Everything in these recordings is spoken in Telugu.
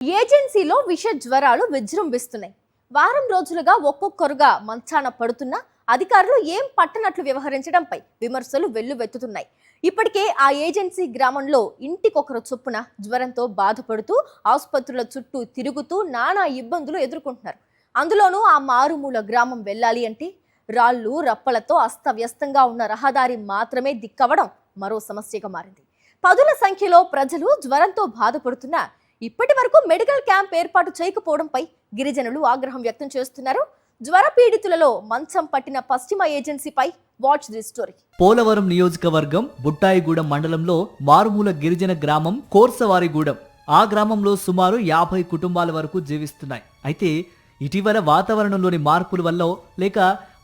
ఏజెన్సీలో విష జ్వరాలు విజృంభిస్తున్నాయి. వారం రోజులుగా ఒక్కొక్కరుగా మంచాన పడుతున్న అధికారులు ఏం పట్టనట్లు వ్యవహరించడంపై విమర్శలు వెల్లువెత్తుతున్నాయి. ఇప్పటికే ఆ ఏజెన్సీ గ్రామంలో ఇంటికొకరు చొప్పున జ్వరంతో బాధపడుతూ ఆసుపత్రుల చుట్టూ తిరుగుతూ నానా ఇబ్బందులు ఎదుర్కొంటున్నారు. అందులోనూ ఆ మారుమూల గ్రామం వెళ్ళాలి అంటే రాళ్ళు రప్పలతో అస్తవ్యస్తంగా ఉన్న రహదారి మాత్రమే దిక్కవడం మరో సమస్యగా మారింది. పదుల సంఖ్యలో ప్రజలు జ్వరంతో బాధపడుతున్నా ఇప్పటి వరకు మెడికల్ క్యాంప్ ఏర్పాటు చేయకపోవడంపై గిరిజనులు ఆగ్రహం వ్యక్తం చేస్తున్నారు. జ్వర పీడితులలో మంచం పట్టిన పశ్చిమ ఏజెన్సీపై వాచ్ ది స్టోరీ. పోలవరం నియోజకవర్గం బుట్టాయిగూడెం మండలంలో మారుమూల గిరిజన గ్రామం కోర్సవారిగూడెం. ఆ గ్రామంలో సుమారు 50 కుటుంబాల వరకు జీవిస్తున్నాయి. అయితే ఇటీవల వాతావరణంలోని మార్పుల వల్ల లేక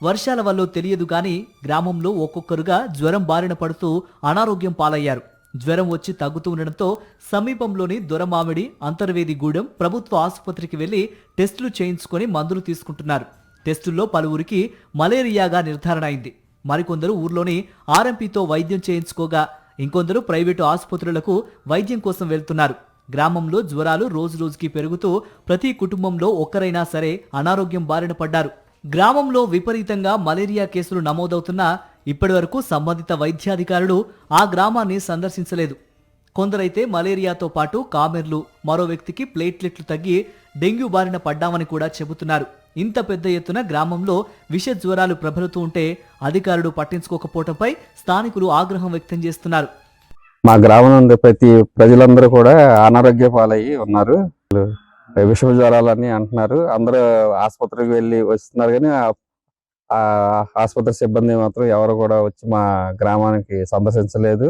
వర్షాల వల్ల తెలియదు కానీ గ్రామంలో ఒక్కొక్కరుగా జ్వరం బారిన పడుతూ అనారోగ్యం పాలయ్యారు. జ్వరం వచ్చి తగ్గుతూ ఉండడంతో సమీపంలోని దొరమామిడి అంతర్వేదిగూడెం ప్రభుత్వ ఆసుపత్రికి వెళ్లి టెస్టులు చేయించుకొని మందులు తీసుకుంటున్నారు. టెస్టుల్లో పలువురికి మలేరియాగా నిర్ధారణ అయింది. మరికొందరు ఊర్లోని ఆర్ఎంపీతో వైద్యం చేయించుకోగా ఇంకొందరు ప్రైవేటు ఆసుపత్రులకు వైద్యం కోసం వెళ్తున్నారు. గ్రామంలో జ్వరాలు రోజురోజుకి పెరుగుతూ ప్రతి కుటుంబంలో ఒక్కరైనా సరే అనారోగ్యం బారిన పడ్డారు. గ్రామంలో విపరీతంగా మలేరియా కేసులు నమోదవుతున్నా ఇప్పటివరకు సంబంధిత వైద్యాధికారులు ఆ గ్రామాన్ని సందర్శించలేదు. కొందరైతే మలేరియాతో పాటు కామెర్లు, మరో వ్యక్తికి ప్లేట్లెట్లు తగ్గి డెంగ్యూ బారిన పడ్డామని కూడా చెబుతున్నారు. ఇంత పెద్ద ఎత్తున గ్రామంలో విష జ్వరాలు ప్రబలుతూ ఉంటే అధికారులు పట్టించుకోకపోవడంపై స్థానికులు ఆగ్రహం వ్యక్తం చేస్తున్నారు. మా గ్రామం ప్రతి ప్రజలందరూ కూడా అనారోగ్య పాలయ్యి ఉన్నారు. విష జ్వరాలని అంటున్నారు. అందరూ ఆసుపత్రికి వెళ్ళి వస్తున్నారు కానీ ఆ ఆసుపత్రి సిబ్బంది మాత్రం ఎవరు కూడా వచ్చి మా గ్రామానికి సందర్శించలేదు.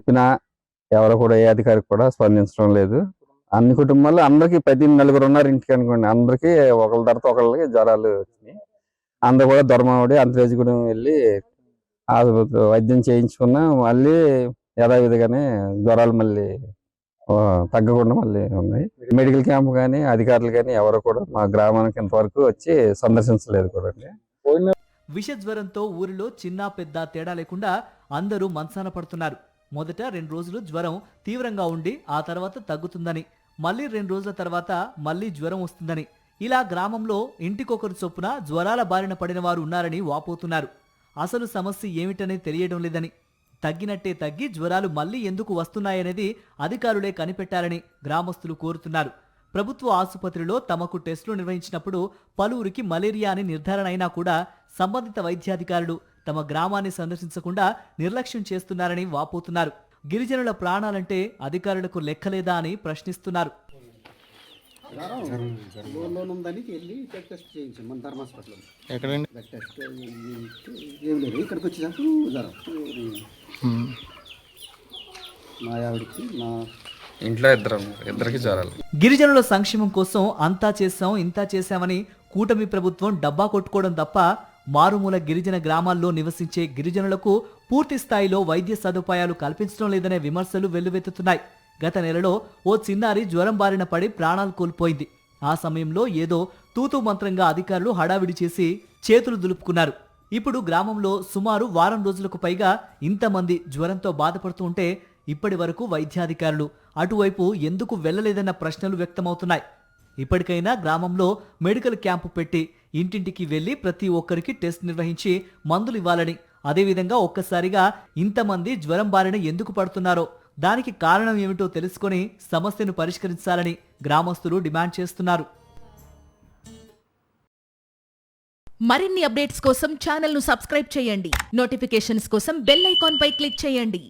ఎవరు కూడా ఏ అధికారి కూడా స్పందించడం లేదు. అన్ని కుటుంబాల్లో అందరికి 10 ఉన్నారు ఇంటికి అనుకోండి. అందరికి ఒకళ్ళ తర్వాత ఒకళ్ళకి జ్వరాలు వచ్చినాయి. అందరూ కూడా దొరమావిడి అంతరేజుగూడెం వెళ్ళి వైద్యం చేయించుకున్నా మళ్ళీ యథావిధిగానే జ్వరాలు మళ్ళీ తగ్గకుండా మళ్ళీ ఉన్నాయి. మెడికల్ క్యాంప్ కానీ అధికారులు కానీ ఎవరు కూడా మా గ్రామానికి ఇంతవరకు వచ్చి సందర్శించలేదు కూడా. విష జ్వరంతో ఊరిలో చిన్న పెద్ద తేడా లేకుండా అందరూ మంచాన పడుతున్నారు. మొదట 2 రోజులు జ్వరం తీవ్రంగా ఉండి ఆ తర్వాత తగ్గుతుందని, మళ్ళీ 2 రోజుల తర్వాత మళ్ళీ జ్వరం వస్తుందని, ఇలా గ్రామంలో ఇంటికొకరు చొప్పున జ్వరాల బారిన పడిన వారు ఉన్నారని వాపోతున్నారు. అసలు సమస్య ఏమిటనే తెలియడం లేదని, తగ్గినట్టే తగ్గి జ్వరాలు మళ్లీ ఎందుకు వస్తున్నాయనేది అధికారులే కనిపెట్టాలని గ్రామస్తులు కోరుతున్నారు. ప్రభుత్వ ఆసుపత్రిలో తమకు టెస్టులు నిర్వహించినప్పుడు పలువురికి మలేరియా అని నిర్ధారణ అయినా కూడా సంబంధిత వైద్యాధికారులు తమ గ్రామాన్ని సందర్శించకుండా నిర్లక్ష్యం చేస్తున్నారని వాపోతున్నారు. గిరిజనుల ప్రాణాలంటే అధికారులకు లెక్కలేదా అని ప్రశ్నిస్తున్నారు. ఇంట్లో ఇద్దరికి జ్వరాలు. గిరిజనుల సంక్షేమం కోసం అంతా చేశాం ఇంతా చేశామని కూటమి ప్రభుత్వం డబ్బా కొట్టుకోవడం తప్ప మారుమూల గిరిజన గ్రామాల్లో నివసించే గిరిజనులకు పూర్తి స్థాయిలో వైద్య సదుపాయాలు కల్పించడం లేదనే విమర్శలు వెల్లువెత్తుతున్నాయి. గత నెలలో ఓ చిన్నారి జ్వరం బారిన పడి ప్రాణాలు కోల్పోయింది. ఆ సమయంలో ఏదో తూతూ మంత్రంగా అధికారులు హడావిడి చేసి చేతులు దులుపుకున్నారు. ఇప్పుడు గ్రామంలో సుమారు వారం రోజులకు పైగా ఇంతమంది జ్వరంతో బాధపడుతూ ఉంటే ఇప్పటి వరకు వైద్యాధికారులు అటువైపు ఎందుకు వెళ్లలేదన్న ప్రశ్నలు వ్యక్తమవుతున్నాయి. ఇప్పటికైనా గ్రామంలో మెడికల్ క్యాంపు పెట్టి ఇంటింటికి వెళ్లి ప్రతి ఒక్కరికి టెస్ట్ నిర్వహించి మందులు ఇవ్వాలని, అదేవిధంగా ఒక్కసారిగా ఇంతమంది జ్వరం బారిన ఎందుకు పడుతున్నారో దానికి కారణం ఏమిటో తెలుసుకొని సమస్యను పరిష్కరించాలని గ్రామస్తులు డిమాండ్ చేస్తున్నారు. మరిన్ని అప్డేట్స్ కోసం ఛానల్ను సబ్స్క్రైబ్ చేయండి. నోటిఫికేషన్స్ కోసం బెల్ ఐకాన్ పై క్లిక్ చేయండి.